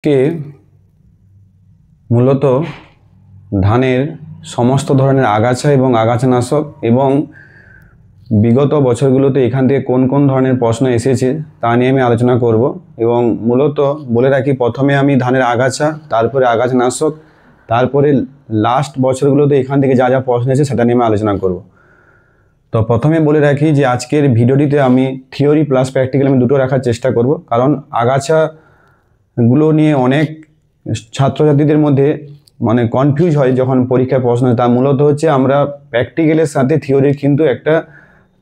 কে মূলত ধানের সমস্ত ধরনের আগাছা এবং আগাছানাশক এবং বিগত বছরগুলোতে এখান থেকে কোন কোন ধরনের প্রশ্ন এসেছে তা নিয়ে আমি আলোচনা করব। এবং মূলত বলে রাখি, প্রথমে আমি ধানের আগাছা, তারপরে আগাছানাশক, তারপরে লাস্ট বছরগুলোতে এখান থেকে যা যা প্রশ্ন এসেছে সেটা নিয়ে আমি আলোচনা করব। তো প্রথমে বলে রাখি যে আজকের ভিডিওটিতে আমি থিওরি প্লাস প্র্যাকটিক্যাল আমি দুটো রাখার চেষ্টা করব, কারণ আগাছাগুলো নিয়ে অনেক ছাত্রছাত্রীদের মধ্যে কনফিউজ হয় যখন পরীক্ষায় প্রশ্ন হয়। তা মূলত হচ্ছে আমরা প্র্যাকটিক্যালের সাথে থিওরির কিন্তু একটা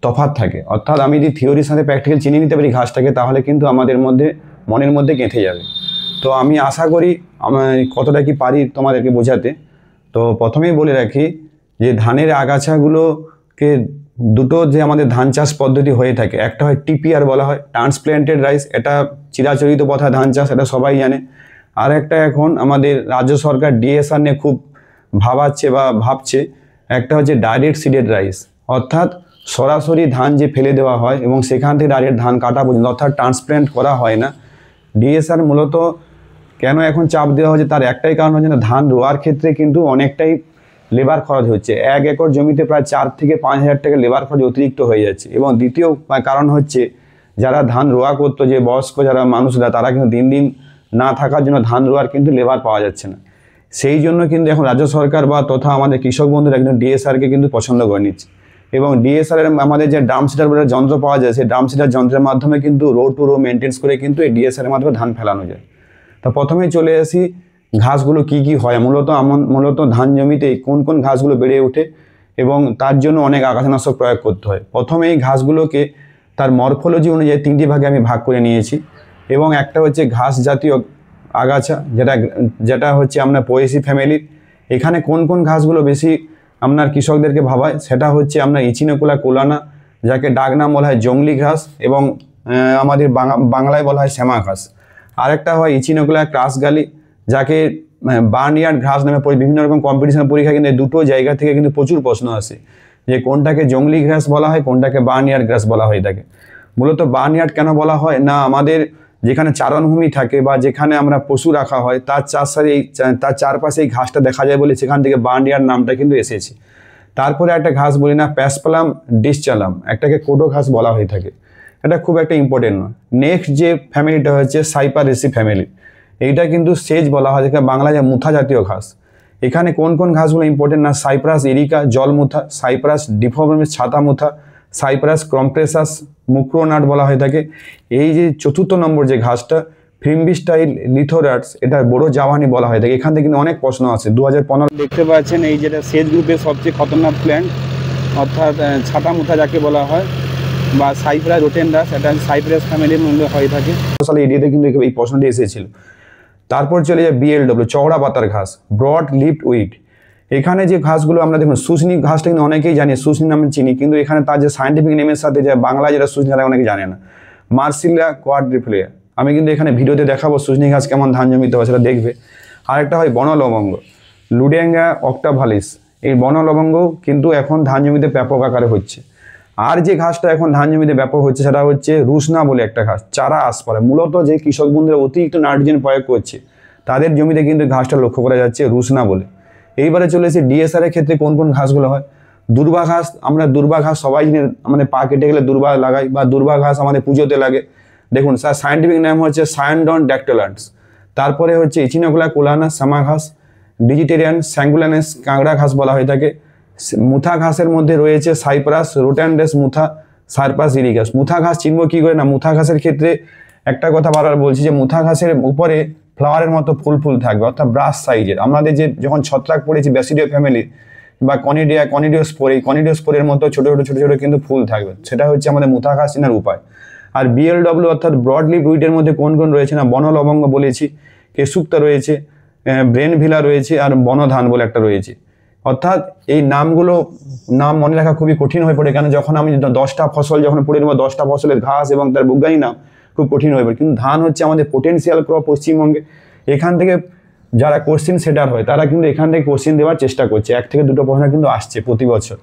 তফাৎ থাকে, অর্থাৎ আমি যদি থিওরির সাথে প্র্যাকটিক্যাল চিনে নিতে পারি ঘাসটাকে, তাহলে কিন্তু আমাদের মনের মধ্যে গেঁথে যাবে। তো আমি আশা করি আমি কতটা কি পারি তোমাদেরকে বোঝাতে। তো প্রথমেই বলে রাখি যে ধানের আগাছাগুলোকে দুটো যে আমাদের ধান চাষ পদ্ধতি হয়ে থাকে, একটা হয় টিপিআর বলা হয়, ট্রান্সপ্ল্যান্টেড রাইস, এটা চিরাচরিত কথা ধান চাষ, এটা সবাই জানে। আর একটা এখন আমাদের রাজ্য সরকার ডিএসআর নিয়ে খুব ভাবছে, একটা হচ্ছে ডাইরেক্ট সিডেড রাইস, অর্থাৎ সরাসরি ধান যে ফেলে দেওয়া হয় এবং সেখান থেকে ডাইরেক্ট ধান কাটা পর্যন্ত, অর্থাৎ ট্রান্সপ্ল্যান্ট করা হয় না। ডিএসআর মূলত কেন এখন চাপ দেওয়া হচ্ছে তার একটাই কারণ হচ্ছে না, ধান রোয়ার ক্ষেত্রে কিন্তু অনেকটাই লেবার খরচ হচ্ছে। 1 একর জমিতে প্রায় 4 থেকে 5 হাজার টাকা লেবার খরচ অতিরিক্ত হয়ে যাচ্ছে। এবং দ্বিতীয় কারণ হচ্ছে যারা ধান রোয়া করতো, যে বয়স্ক যারা মানুষরা, তারা কিন্তু দিন দিন না থাকার জন্য ধান রোয়ার কিন্তু লেবার পাওয়া যাচ্ছে না। সেই জন্য কিন্তু এখন রাজ্য সরকার বা তথা আমাদের কৃষক বন্ধুরা একজন ডিএসআরকে কিন্তু পছন্দ করে নিচ্ছে। এবং ডিএসআর আমাদের যে ড্রাম সিডার বলে যন্ত্র পাওয়া যায়, সেই ড্রাম সিডার যন্ত্রের মাধ্যমে কিন্তু রো টু রো মেনটেন্স করে কিন্তু এই ডিএসআরের মাধ্যমে ধান ফেলানো যায়। তো প্রথমেই চলে আসি ঘাসগুলো কি কি হয়। মূলত ধান জমিতে কোন কোন ঘাসগুলো বেড়ে ওঠে এবং তার জন্য অনেক আগাছানাশক প্রয়োগ করতে হয়। প্রথমে এই ঘাসগুলোকে তার মরফোলজি অনুযায়ী 3টি ভাগে আমি ভাগ করে নিয়েছি। এবং একটা হচ্ছে ঘাস জাতীয় আগাছা, যেটা হচ্ছে আপনার পোয়েসি ফ্যামিলির। এখানে কোন কোন ঘাসগুলো বেশি আপনার কৃষকদেরকে ভাবায়, সেটা হচ্ছে আপনার ইচিনোকুলা কোলানা, যাকে ডাক নাম বলা হয় জংলি ঘাস, এবং আমাদের বাংলায় বলা হয় শ্যামা ঘাস। আরেকটা হয় ইচিনোকুলা ক্রাসগালি, যাকে বার্নইয়ার্ড ঘাস নামে বিভিন্ন রকম কম্পিটিশন পরীক্ষা কিন্তু দুটো জায়গা থেকে কিন্তু প্রচুর প্রশ্ন আসে, যে কোনটাকে জংলি ঘাস বলা হয়, কোনটাকে বার্নইয়ার্ড ঘাস বলা হয়ে থাকে। মূলত বার্নইয়ার্ড কেন বলা হয় না, আমাদের যেখানে চারণভূমি থাকে বা যেখানে আমরা পশু রাখা হয় তার চারপাশে এই ঘাসটা দেখা যায় বলে সেখান থেকে বার্নইয়ার্ড নামটা কিন্তু এসেছে। তারপরে একটা ঘাস বলি না, প্যাসপালাম ডিসচালাম, একটাকে কোডো ঘাস বলা হয়ে থাকে। এটা খুব একটা ইম্পর্টেন্ট নয়। নেক্সট যে ফ্যামিলিটা হচ্ছে সাইপারেসি ফ্যামিলি, এইটা কিন্তু সেজ বলা হয়, যেখানে বাংলা যে মুথা জাতীয় ঘাস। এখানে কোন কোন ঘাসগুলো ইম্পর্টেন্ট না, সাইপ্রাস এরিকা জল মুথা, সাইপ্রাস ডিফর্মিস ছাতা মুথা, সাইপ্রাস ক্রম্প্রেসাস মুক্রোনাট বলা হয়ে থাকে। এই যে 4র্থ নম্বর যে ঘাসটা ফ্রিম্বিস্টাইল লিথোরাটস, এটা বড় জাওয়ানি বলা হয়ে থাকে। এখান থেকে কিন্তু অনেক প্রশ্ন আছে। 2015 দেখতে পাচ্ছেন এই যেটা সেজ গ্রুপের সবচেয়ে খতরনাক প্ল্যান্ট, অর্থাৎ ছাতা মুথা যাকে বলা হয়, বা সাইপ্রাস রোটেন্ডাস, এটা সাইপ্রাস ফ্যামিলির মধ্যে হয়ে থাকে। সালে এডিতে কিন্তু এই প্রশ্নটি এসেছিল। তারপর চলে যায় বিএলডব্লিউ, চওড়া পাতার ঘাস, ব্রড লিফড উইড। এখানে যে ঘাসগুলো আমরা দেখুন, শুশনি ঘাসটা কিন্তু অনেকেই জানি, শুশনি নামে চিনি, কিন্তু এখানে তার যে সায়েন্টিফিক নেমের সাথে যে বাংলা যেটা শুশনি, তারা অনেকে জানে না, মার্সিলিয়া কোয়াড্রিফ্লিয়া। আমি কিন্তু এখানে ভিডিওতে দেখাবো শুশনি ঘাস কেমন ধান জমিতে হয়, সেটা দেখবে। আরেকটা হয় বনলবঙ্গ, লুডেঙ্গা অক্টাভালিস। এই বনলবঙ্গ কিন্তু এখন ধান জমিতে ব্যাপক আকারে হচ্ছে। আর যে ঘাসটা এখন ধান জমিতে ব্যাপক হচ্ছে সেটা হচ্ছে রুসনা বলে একটা ঘাস, চারা আসপারে। মূলত যে কৃষক বন্ধুরা অতিরিক্ত নাইট্রোজেন প্রয়োগ করছে তাদের জমিতে কিন্তু ঘাসটা লক্ষ্য করা যাচ্ছে রুসনা বলে। এইবারে চলে এসে ডিএসআর এর ক্ষেত্রে কোন কোন ঘাসগুলো হয়। দুর্বা ঘাস, আমরা দুর্বা ঘাস সবাই আমাদের পা কেটে গেলে দুর্বা লাগাই, বা দুর্বা ঘাস আমাদের পুজোতে লাগে। দেখুন স্যার, সায়েন্টিফিক নাম হচ্ছে সায়ানডন ড্যাক্টোলান্টস। তারপরে হচ্ছে ইচিনোকুলা কোলানা সামা ঘাস, ডিজিটেরিয়ান স্যাঙ্গুলানেস কাঁকড়া ঘাস বলা হয়ে থাকে। মুথা ঘাসের মধ্যে রয়েছে সাইপ্রাস রোটান্ডেস মুথা, সাইপ্রাস ইরিগাস। মুথা ঘাস চিনব কী করে না, মুথা ঘাসের ক্ষেত্রে একটা কথা বারবার বলছি, যে মুথা ঘাসের উপরে ফ্লাওয়ারের মতো ফুল থাকবে, অর্থাৎ ব্রাশ সাইজের। আমাদের যে যখন ছত্রাক পড়েছি ব্যাসিডিও ফ্যামিলি বা কনিডিওস্পোর, এই কনিডিওস্পোরের মতো ছোটো ছোটো কিন্তু ফুল থাকবে, সেটা হচ্ছে আমাদের মুথা ঘাস চেনার উপায়। আর বিএলডব্লিউ অর্থাৎ ব্রডলিফ উইডের মধ্যে কোন কোন রয়েছে না, বনলবঙ্গ বলেছি, কেশুক্তা রয়েছে, ব্রেনভিলা রয়েছে, আর বনধান বলে একটা রয়েছে। অর্থাৎ এই নাম মনে রাখা খুবই কঠিন হয়ে পড়ে, কেন যখন আমি 10টা ফসল যখন পড়ে নেবো, 10টা ফসলের ঘাস এবং তার বৈজ্ঞানিক নাম খুব কঠিন হয়ে পড়ে। কিন্তু ধান হচ্ছে আমাদের পোটেন্সিয়াল ক্রপ পশ্চিমবঙ্গে। এখান থেকে যারা কোশ্চিন সেটার হয় তারা কিন্তু এখান থেকে কোশ্চিন দেওয়ার চেষ্টা করছে, 1 থেকে 2টো প্রশ্ন কিন্তু আসছে প্রতি বছর।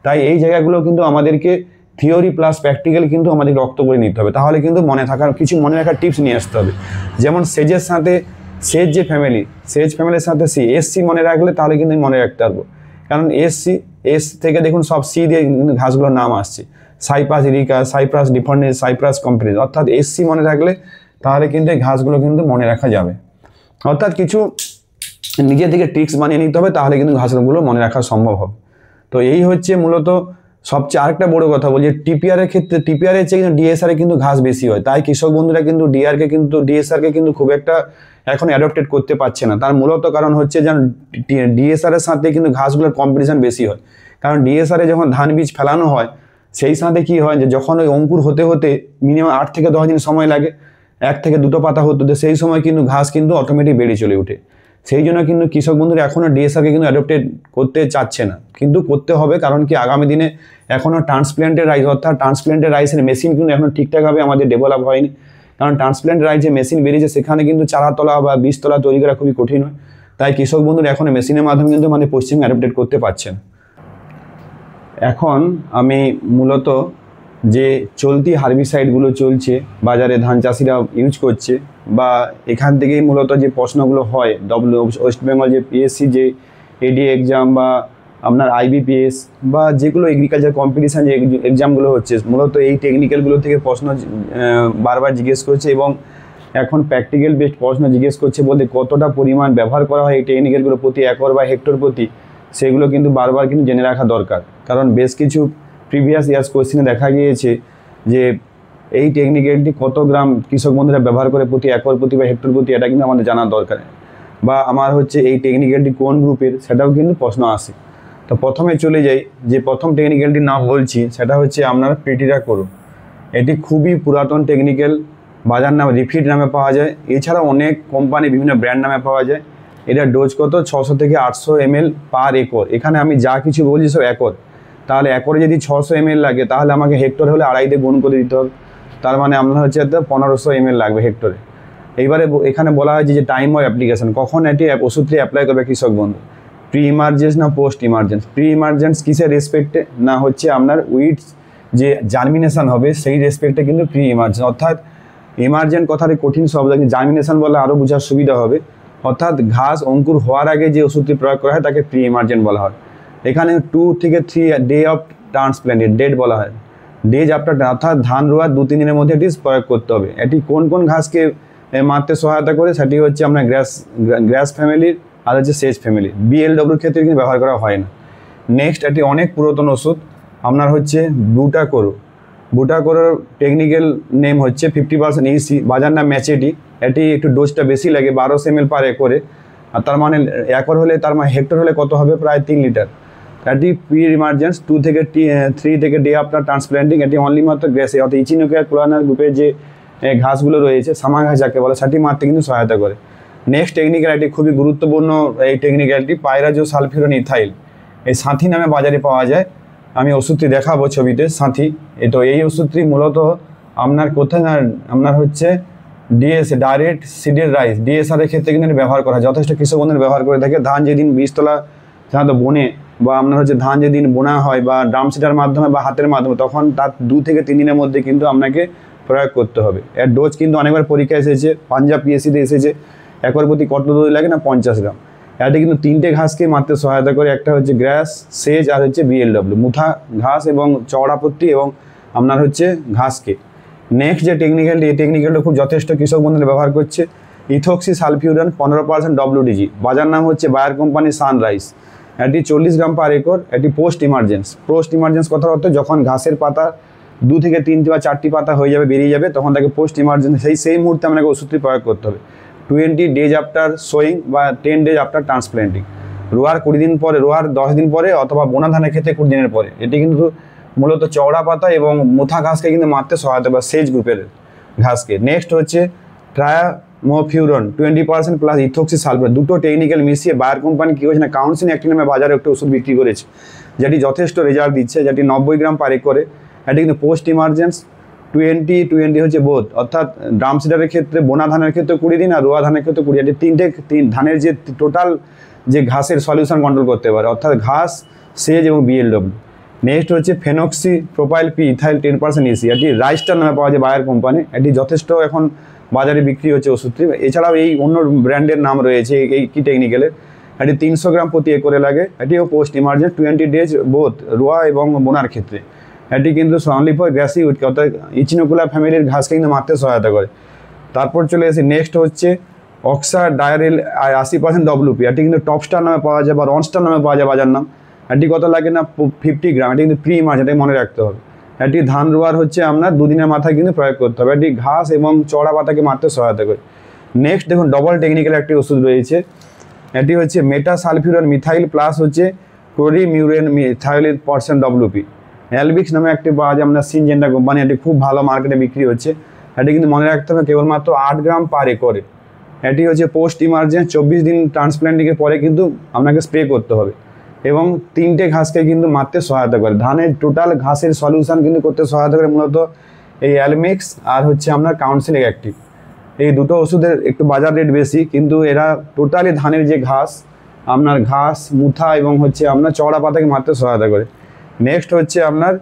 তাই এই জায়গাগুলো কিন্তু আমাদেরকে থিওরি প্লাস প্র্যাকটিক্যাল কিন্তু আমাদের রক্ত করে নিতে হবে, তাহলে কিন্তু মনে রাখার টিপস নিয়ে আসতে হবে। যেমন সেজের সাথে সেজ যে ফ্যামিলি, সেজ ফ্যামিলির সাথে সি, এসসি মনে রাখলে তাহলে কিন্তু আমি মনে রাখতে পারবো, কারণ এস থেকে দেখুন সব সি দিয়ে কিন্তু ঘাসগুলোর নাম আসছে, সাইপ্রাস ইরিকা, সাইপ্রাস ডিফন্ডিস, সাইপ্রাস কম্পিনিস, অর্থাৎ এসসি মনে রাখলে তাহলে কিন্তু এই ঘাসগুলো কিন্তু মনে রাখা যাবে। অর্থাৎ কিছু নিজে থেকে ট্রিক্স বানিয়ে নিতে হবে, তাহলে কিন্তু ঘাসগুলো মনে রাখা সম্ভব হবে। তো এই হচ্ছে মূলত সবচেয়ে আরেকটা বড় কথা বলি, টিপিআরের ক্ষেত্রে টিপিআরের চেয়ে কিন্তু ডিএসআরে কিন্তু ঘাস বেশি হয়, তাই কৃষক বন্ধুরা কিন্তু ডিএসআরকে কিন্তু খুব একটা এখন অ্যাডপ্টেড করতে পারছে না। তার মূলত কারণ হচ্ছে যেন ডিএসআরের সাথে কিন্তু ঘাসগুলোর কম্পিটিশন বেশি হয়, কারণ ডিএসআরে যখন ধান বীজ ফেলানো হয় সেই সাথে কি হয় যে যখন ওই অঙ্কুর হতে হতে মিনিমাম 8 থেকে 10 দিন সময় লাগে, 1 থেকে 2টো পাতা হতে, সেই সময় কিন্তু ঘাস কিন্তু অটোমেটিক বেড়ে চলে ওঠে। সেই জন্য কিন্তু কৃষক বন্ধুরা এখনও ডিএসআরকে কিন্তু অ্যাডপ্টেড করতে চাচ্ছে না, কিন্তু করতে হবে, কারণ কি আগামী দিনে এখনও ট্রান্সপ্ল্যান্টেড রাইস অর্থাৎ ট্রান্সপ্ল্যান্টেড রাইসের মেশিন কিন্তু এখনও ঠিকঠাকভাবে আমাদের ডেভেলপ হয়নি, কারণ ট্রান্সপ্ল্যান্টেড রাইস যে মেশিন বেরিয়েছে সেখানে কিন্তু চারাতলা বা বীজতলা তৈরি করা খুবই কঠিন হয়, তাই কৃষক বন্ধুরা এখনও মেশিনের মাধ্যমে কিন্তু মানে পশ্চিমে অ্যাডপ্টেড করতে পারছেন। এখন আমি মূলত যে চলতি হার্বিসাইডগুলো চলছে বাজারে ধান চাষিরা ইউজ করছে, বা এখান থেকেই মূলত যে প্রশ্নগুলো হয় ওয়েস্ট বেঙ্গল যে পিএসসি যে এডি এক্সাম বা আপনার আইবিপিএস বা যেগুলো এগ্রিকালচার কম্পিটিশান যে এক্সামগুলো হচ্ছে, মূলত এই টেকনিক্যালগুলো থেকে প্রশ্ন বারবার জিজ্ঞেস করছে, এবং এখন প্র্যাকটিক্যাল বেসড প্রশ্ন জিজ্ঞেস করছে বলতে কতটা পরিমাণ ব্যবহার করা হয় এই টেকনিক্যালগুলো প্রতি একর বা হেক্টর প্রতি, সেগুলো কিন্তু বারবার কিন্তু জেনে রাখা দরকার, কারণ বেশ কিছু প্রিভিয়াস ইয়ার্স কোশ্চেনে দেখা গিয়েছে যে এই টেকনিক্যালটি কত গ্রাম কৃষক বন্ধুরা ব্যবহার করে প্রতি একর প্রতি বা হেক্টর প্রতি, এটা কিন্তু আমাদের জানার দরকার, বা আমার হচ্ছে এই টেকনিক্যালটি কোন গ্রুপের সেটাও কিন্তু প্রশ্ন আসে। তো প্রথমে চলে যাই, যে প্রথম টেকনিক্যালটির নাম বলছি সেটা হচ্ছে আপনার পেটিরা করো। এটি খুবই পুরাতন টেকনিক্যাল, বাজার নাম রিফিট নামে পাওয়া যায়, এছাড়া অনেক কোম্পানি বিভিন্ন ব্র্যান্ড নামে পাওয়া যায়। এটা ডোজ কত 600 থেকে 800 ml পার একর, এখানে আমি যা কিছু বলছি সব একর, তাহলে একরে যদি 600 ml লাগে তাহলে আমাকে হেক্টর হলে 2.5 দিয়ে গুণ করে দিতে হবে, তার মানে আপনার হচ্ছে 1500 ml লাগবে হেক্টরে। এইবারে এখানে বলা হয়েছে যে টাইম অফ অ্যাপ্লিকেশন, কখন এটি ওষুধটি অ্যাপ্লাই করবে কৃষক বন্ধু, প্রি ইমার্জেন্স না পোস্ট ইমার্জেন্স। প্রি ইমার্জেন্স কিসের রেসপেক্টে না হচ্ছে আপনার উইডস যে জার্মিনেশন হবে সেই রেসপেক্টে কিন্তু প্রি ইমার্জেন্স, অর্থাৎ ইমার্জেন্ট কথাটি কঠিন শব্দ, জার্মিনেশন বলে আরও বোঝার সুবিধা হবে, অর্থাৎ ঘাস অঙ্কুর হওয়ার আগে যে ওষুধটি প্রয়োগ করা হয় তাকে প্রি ইমার্জেন্ট বলা হয়। এখানে 2 থেকে 3 ডে অফ ট্রান্সপ্ল্যান্টেড ডেট বলা হয়, ডেজ আফটার, অর্থাৎ ধান রোয়ার 2-3 দিনের মধ্যে এটি প্রয়োগ করতে হবে। এটি কোন কোন ঘাসকে মারতে সহায়তা করে, সেটি হচ্ছে আপনার গ্রাস ফ্যামিলির আর হচ্ছে সেজ ফ্যামিলি, বিএলডব্লিউর ক্ষেত্রে কিন্তু ব্যবহার করা হয় না। নেক্সট এটি অনেক পুরাতন ওষুধ আপনার হচ্ছে বুটাকোরোর টেকনিক্যাল নেম হচ্ছে 50% ইসি, বাজার নাম ম্যাচেটি। এটি একটু ডোজটা বেশি লাগে 1200 ml পার একরে, আর তার মানে একর হলে তার মানে হেক্টর হলে কত হবে প্রায় 3 লিটার। এটি প্রি ইমার্জেন্স 2 থেকে 3 থেকে ডে আফটার ট্রান্সপ্ল্যান্টিং, এটি অনলি মাত্র গ্রেসে অর্থাৎ ইচিনোকিয়া ক্লোরানার গ্রুপের যে ঘাসগুলো রয়েছে সামা ঘাস যাকে বলে সেটি মারতে কিন্তু সহায়তা করে। নেক্সট টেকনিক্যাল এটি খুবই গুরুত্বপূর্ণ, এই টেকনিক্যালটি পাইরাজো সালফিউরন ইথাইল, এই সাথী নামে বাজারে পাওয়া যায়। আমি ওষুধটি দেখাবো ছবিতে, সাথী। তো এই ওষুধটি মূলত আপনার কোথায় না আপনার হচ্ছে ডিএসএ ডাইরেক্ট সিডেড রাইস ডিএসআরের ক্ষেত্রে কিন্তু ব্যবহার করা হয়, যথেষ্ট কৃষক বন্ধুরা ব্যবহার করে থাকে। ধান যেদিন বীজতলা সাধারণত বনে বা আপনার হচ্ছে ধান যেদিন বোনা হয় বা ড্রাম সিডার মাধ্যমে বা হাতের মাধ্যমে, তখন তার 2 থেকে 3 দিনের মধ্যে কিন্তু আপনাকে প্রয়োগ করতে হবে। এর ডোজ কিন্তু অনেকবার পরীক্ষা এসেছে, পাঞ্জাব পিএসসিতে এসেছে, একর প্রতি কত ডোজ লাগে না 50 গ্রাম। এতে কিন্তু 3টে ঘাসকে মারতে সহায়তা করে, একটা হচ্ছে গ্রাস, সেজ আর হচ্ছে বিএলডব্লিউ, মুথা ঘাস এবং চওড়াপত্তি এবং আপনার হচ্ছে ঘাসকে। নেক্সট যে টেকনিক্যালটি, এই টেকনিক্যালটা খুব যথেষ্ট কৃষক বন্ধুরা ব্যবহার করছে, ইথোক্সি সালফিউরান 15% WDG, বাজার নাম হচ্ছে বায়ার কোম্পানি সানরাইজ। এটি 40 গ্রাম পার একর। এটি পোস্ট ইমার্জেন্স কথার অর্থ যখন ঘাসের পাতা 2 থেকে 3 বা 4টি পাতা হয়ে যাবে, বেরিয়ে যাবে, তখন তাকে পোস্ট ইমার্জেন্স সেই মুহূর্তে আপনাকে ওষুধটি প্রয়োগ করতে হবে। 20 ডেজ আফটার সোয়িং বা 10 ডেজ আফটার ট্রান্সপ্ল্যান্টিং, রোয়ার 20 দিন পরে, রোয়ার 10 দিন পরে, অথবা বোনা ধানের ক্ষেত্রে 20 দিনের পরে। এটি কিন্তু মূলত চওড়া পাতা এবং মুথা ঘাসকে কিন্তু মারতে সহায়তা বা সেজ গ্রুপের ঘাসকে। নেক্সট হচ্ছে ট্রায়ামোফিউরন 20% প্লাস ইথোক্সি সালফেট, দুটো টেকনিক্যাল মিশিয়ে বায়ার কোম্পানি কী করেছে না কাউন্সিল একটি নামে বাজারে একটা ওষুধ বিক্রি করেছে, যেটি যথেষ্ট রেজাল্ট দিচ্ছে, যেটি 90 গ্রাম পার একরে। এটি কিন্তু পোস্ট ইমার্জেন্স 20 হচ্ছে বোধ, অর্থাৎ ড্রাম সিডারের ক্ষেত্রে, বোনা ধানের ক্ষেত্রে 20 দিন আর রোয়া ধানের ক্ষেত্রে 20। এটি 3 ধানের যে টোটাল যে ঘাসের সলিউশন কন্ট্রোল করতে পারে, অর্থাৎ ঘাস, সেজ এবং বিএলডব্লিউ। নেক্সট হচ্ছে phenoxy propyl P ethyl 10% EC, এটি রাইস্টার নামে পাওয়া যায় বায়ার কোম্পানি। এটি যথেষ্ট এখন বাজারে বিক্রি হচ্ছে ওষুধটি। এছাড়াও এই অন্য ব্র্যান্ডের নাম রয়েছে এই কি টেকনিক্যালের, এটি 300 গ্রাম প্রতি একরে লাগে। এটিও পোস্ট ইমার্জেন্ট 20 ডেজ বোথ রোয়া এবং বোনার ক্ষেত্রে। এটি কিন্তু অনলি ফর গ্রাসি উইডকে অর্থাৎ ইচিনোকুলা ফ্যামিলির ঘাসকে কিন্তু মারতে সহায়তা করে। তারপর চলে এসে নেক্সট হচ্ছে অক্সা ডায়ারিল 80% WP। এটি কিন্তু টপস্টার নামে পাওয়া যায় বা রনস্টার নামে পাওয়া যায় বাজার নাম। এটি কত লাগে না 50 গ্রাম। এটি কিন্তু প্রি ইমার্জেন্ট, এটাই মনে রাখতে হবে। এটি ধান রোয়ার হচ্ছে আপনার 2 দিনের মাথায় কিন্তু প্রয়োগ করতে হবে। এটি ঘাস এবং চড়া পাতাকে মারতে সহায়তা করে। নেক্সট দেখুন ডবল টেকনিক্যাল একটি ওষুধ রয়েছে, এটি হচ্ছে মেটাসালফিউরান মিথাইল প্লাস হচ্ছে ক্লোরিমিউরেন মিথাইলের % WP। অ্যালবিক্স নামে একটি পাওয়া যায় আপনার সিনজেন্টা কোম্পানি, এটি খুব ভালো মার্কেটে বিক্রি হচ্ছে। এটি কিন্তু মনে রাখতে হবে কেবলমাত্র 8 গ্রাম পার একরে। এটি হচ্ছে পোস্ট ইমার্জেন্ট 24 দিন ট্রান্সপ্ল্যান্টিংয়ের পরে কিন্তু আপনাকে স্প্রে করতে হবে এবং 3টে ঘাসকে কিন্তু মারতে সহায়তা করে। ধানের টোটাল ঘাসের সলিউশন কিন্তু করতে সহায়তা করে মূলত এই অ্যালমিক্স আর হচ্ছে আপনার কাউন্সিলিং অ্যাক্টিভ। এই দুটো ওষুধের একটু বাজার রেট বেশি, কিন্তু এরা টোটালি ধানের যে ঘাস, আপনার ঘাস মুথা এবং হচ্ছে আপনার চওড়া পাতাকে মারতে সহায়তা করে। নেক্সট হচ্ছে আপনার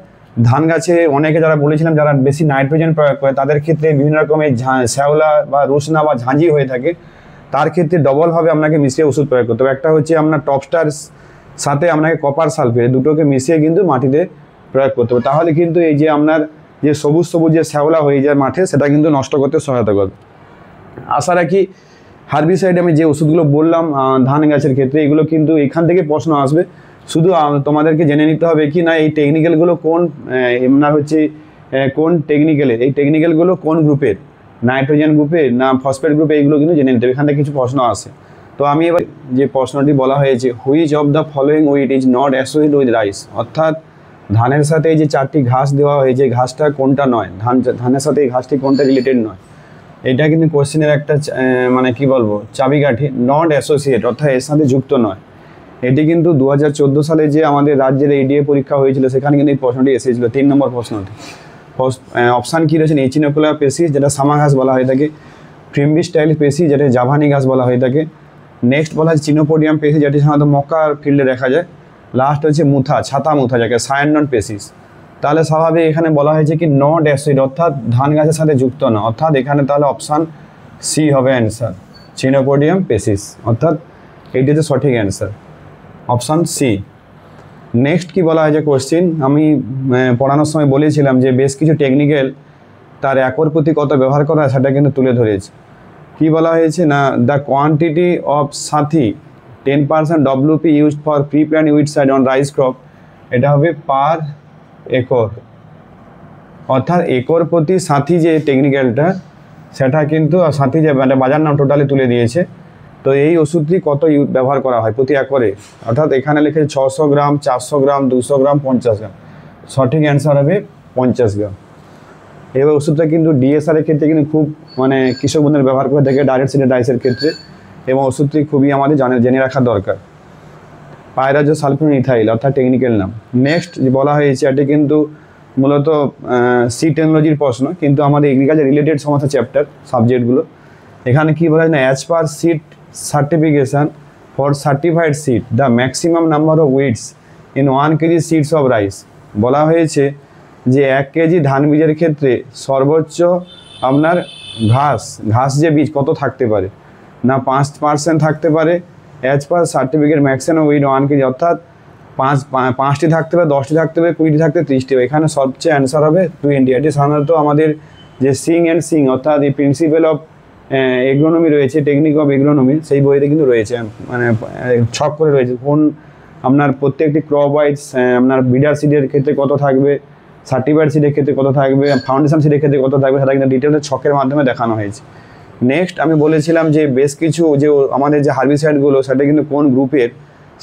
ধান গাছে অনেকে যারা বলেছিলাম যারা বেশি নাইট্রোজেন প্রয়োগ করে তাদের ক্ষেত্রে বিভিন্ন রকমের শ্যাওলা বা রোসনা বা ঝাঁঝি হয়ে থাকে, তার ক্ষেত্রে ডবলভাবে আপনাকে মিশিয়ে ওষুধ প্রয়োগ করতে হবে। একটা হচ্ছে আপনার টপস্টার সাথে আপনাকে কপার সালফেট, দুটোকে মিশিয়ে কিন্তু মাটিতে প্রয়োগ করতে হবে। তাহলে কিন্তু এই যে আপনার যে সবুজ সবুজ যে শ্যাওলা হয়ে যায় মাঠে, সেটা কিন্তু নষ্ট করতে সহায়তা করবে। আশা রাখি হার্বিসাইড আমি যে ওষুধগুলো বললাম ধান গাছের ক্ষেত্রে, এগুলো কিন্তু এখান থেকে প্রশ্ন আসবে। শুধু তোমাদেরকে জেনে নিতে হবে কি না এই টেকনিক্যালগুলো কোন আপনার হচ্ছে কোন টেকনিক্যালের, এই টেকনিক্যালগুলো কোন গ্রুপের, নাইট্রোজেন গ্রুপে না ফসফেট গ্রুপে, এইগুলো কিন্তু জেনে নিতে হবে। এখান থেকে কিছু প্রশ্ন আসে। তো আমি এবার যে প্রশ্নটি বলা হয়েছে, which of the following wheat is not associated with rice, অর্থাৎ ধানের সাথে এই যে 4টি ঘাস দেওয়া হয়েছে, ঘাসটা কোনটা নয়, ধানের সাথে এই ঘাসটি কোনটা রিলেটেড নয়। এটা কিন্তু কোশ্চেনের একটা মানে কি বলবো চাবিকাঠি, নট অ্যাসোসিয়েট অর্থাৎ এর সাথে যুক্ত নয়। এটি কিন্তু 2014 সালে যে আমাদের রাজ্যের এডিএ পরীক্ষা হয়েছিল সেখানে কিন্তু এই প্রশ্নটি এসেছিল, 3 নম্বর প্রশ্নটি। অপশান কী রয়েছে, এচিনোকুলা পেসিস যেটা সামা ঘাস বলা হয়ে থাকে, ফ্রিম্বি স্টাইল পেসি যেটা জাভানি ঘাস বলা হয়ে থাকে, নেক্সট বলা হয় চিনোপোডিয়াম পেসি যেটি সাধারণত মক্কা ফিল্ডে দেখা যায়, লাস্ট হচ্ছে মুথা, ছাতা মুথা যাকে সায়ানন পেসিস। তাহলে স্বাভাবিক এখানে বলা হয়েছে কি নট অ্যাসিড অর্থাৎ ধান গাছের সাথে যুক্ত না, অর্থাৎ এখানে তাহলে অপশান সি হবে অ্যান্সার, চিনোপোডিয়াম পেসিস, অর্থাৎ এইটি হচ্ছে সঠিক অ্যান্সার, অপশান সি। নেক্সট কি বলা হয়েছে কোশ্চিন, আমি পড়ানোর সময় বলেছিলাম যে বেশ কিছু টেকনিক্যাল তার একর প্রতি কত ব্যবহার করা হয় সেটা কিন্তু তুলে ধরেছে। কি বলা হয়েছে না the quantity of Sathi 10% WP used for pre plant weedicide on rice crop, এটা হবে পার একর, অর্থাৎ একর প্রতি সাথী যে টেকনিক্যালটা সেটা কিন্তু সাথী যে মানে বাজার নাম টোটালি তুলে দিয়েছে। তো এই ওষুধটি কত ব্যবহার করা হয় প্রতি একরে, অর্থাৎ এখানে লিখেছে 600 গ্রাম, 400 গ্রাম, 200 গ্রাম, 50 গ্রাম, সঠিক অ্যান্সার হবে 50 গ্রাম। এবার ওষুধটা কিন্তু ডিএসআরের ক্ষেত্রে কিন্তু খুব মানে কৃষক বন্ধুরা ব্যবহার করে থাকে ডাইরেক্ট সিডেড রাইসের ক্ষেত্রে, এবং ওষুধটি খুবই আমাদের জেনে রাখা দরকার। পাইরাজো সালফিউরিক ইথাইল অর্থাৎ টেকনিক্যাল নাম। নেক্সট যে বলা হয়েছে এটি কিন্তু মূলত সি টেকনোলজির প্রশ্ন, কিন্তু আমাদের এগ্রিকালচার রিলেটেড সমস্ত চ্যাপ্টার সাবজেক্টগুলো। এখানে কি বলা হয় না as per seed certification for certified seed the maximum number of weeds in 1 KG seeds of rice, বলা হয়েছে যে 1 কেজি ধান বীজের ক্ষেত্রে সর্বোচ্চ আপনার ঘাস যে বীজ কত থাকতে পারে, না 5% থাকতে পারে, as per certificate maximum weed 1 KG, অর্থাৎ 5টি থাকতে পারে, 10টি থাকতে পারে, 20টি থাকতে 30টি। এখানে সবচেয়ে অ্যান্সার হবে 20। এটি সাধারণত আমাদের যে সিং অর্থাৎ এই প্রিন্সিপাল অফ এগ্রোনমি রয়েছে, টেকনিক অফ এগ্রোনমি, সেই বইতে কিন্তু রয়েছে, মানে ছক করে রয়েছে কোন আপনার প্রত্যেকটি ক্রপ ওয়াইজ আপনার বিডার সিডের ক্ষেত্রে কত থাকবে, সার্টিফাইড সিডের ক্ষেত্রে কত থাকবে, ফাউন্ডেশন সিডের ক্ষেত্রে কত থাকবে, সেটা কিন্তু ডিটেলসে ছকের মাধ্যমে দেখানো হয়েছে। নেক্সট আমি বলেছিলাম যে বেশ কিছু যে আমাদের যে হার্বিসাইডগুলো সেটা কিন্তু কোন গ্রুপের,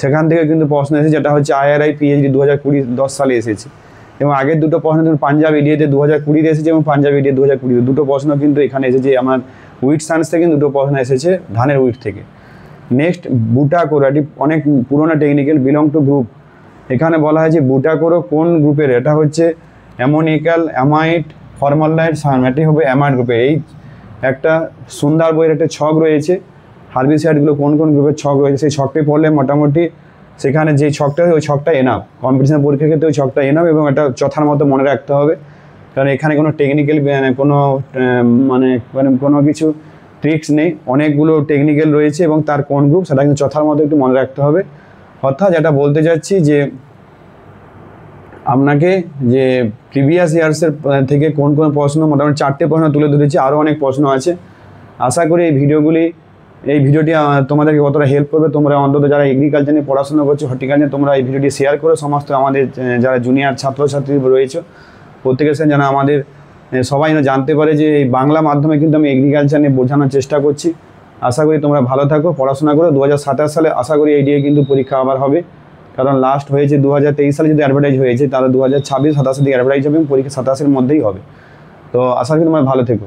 সেখান থেকে কিন্তু প্রশ্ন এসেছে, যেটা হচ্ছে IRI PhD 2010 সালে এসেছে, এবং আগের দুটো প্রশ্ন কিন্তু পাঞ্জাব এডিএতে 2020 এসেছে এবং পাঞ্জাব এডিএ 2020 দুটো প্রশ্ন কিন্তু এখানে এসেছে। আমার উইট সায়েন্স থেকে কিন্তু দুটো প্রশ্ন এসেছে ধানের উইট থেকে। নেক্সট বুটাকোরো, এটি অনেক পুরোনো টেকনিক্যাল, বিলং টু গ্রুপ। এখানে বলা হয়েছে বুটাকোরো কোন গ্রুপের, এটা হচ্ছে অ্যামোনিক্যাল অ্যামাইড ফর্মালডাইড সায়াম, এটি হবে অ্যামাইড গ্রুপে। এই একটা সুন্দর বইয়ের একটা ছক রয়েছে হার্বিসাইডগুলো কোন কোন গ্রুপের ছক রয়েছে, সেই ছকটি পড়লে মোটামুটি সেখানে যে ছকটা ওই ছকটা এনাফ, কম্পিটিশন পরীক্ষার ক্ষেত্রে ওই ছকটা এনাফ, এবং এটা যথার মতো মনে রাখতে হবে। কারণ এখানে কোনো টেকনিক্যাল কোনো কিছু ট্রিক্স নেই, অনেকগুলো টেকনিক্যাল রয়েছে এবং তার কোন গ্রুপ সেটা কিন্তু যথার মতো একটু মনে রাখতে হবে। অর্থাৎ যেটা বলতে চাচ্ছি যে আপনাকে যে প্রিভিয়াস ইয়ার্সের থেকে কোন কোন প্রশ্ন, মোটামুটি 4টে প্রশ্ন তুলে ধরেছি, আরও অনেক প্রশ্ন আছে। আশা করি এই ভিডিওটি তোমাদেরকে কতটা হেল্প করবে। তোমরা অন্তত যারা এগ্রিকালচার নিয়ে পড়াশোনা করছো, হর্টিকালচার, তোমরা এই ভিডিওটি শেয়ার করো সমস্ত আমাদের যারা জুনিয়র ছাত্রছাত্রী রয়েছে প্রত্যেকের সাথে, যেন আমাদের সবাই যেন জানতে পারে যে এই বাংলা মাধ্যমে কিন্তু আমি এগ্রিকালচার নিয়ে বোঝানোর চেষ্টা করছি। আশা করি তোমরা ভালো থাকো, পড়াশোনা করো। 2027 সালে আশা করি এইদিকে কিন্তু পরীক্ষা আবার হবে, কারণ লাস্ট হয়েছে 2023 সালে যদি অ্যাডভার্টাইজ হয়েছে, তাহলে 2026-27 দিকে অ্যাডভার্টাইজ হবে এবং পরীক্ষা 27-এর মধ্যেই হবে। তো আশা করি তোমরা ভালো থেকো।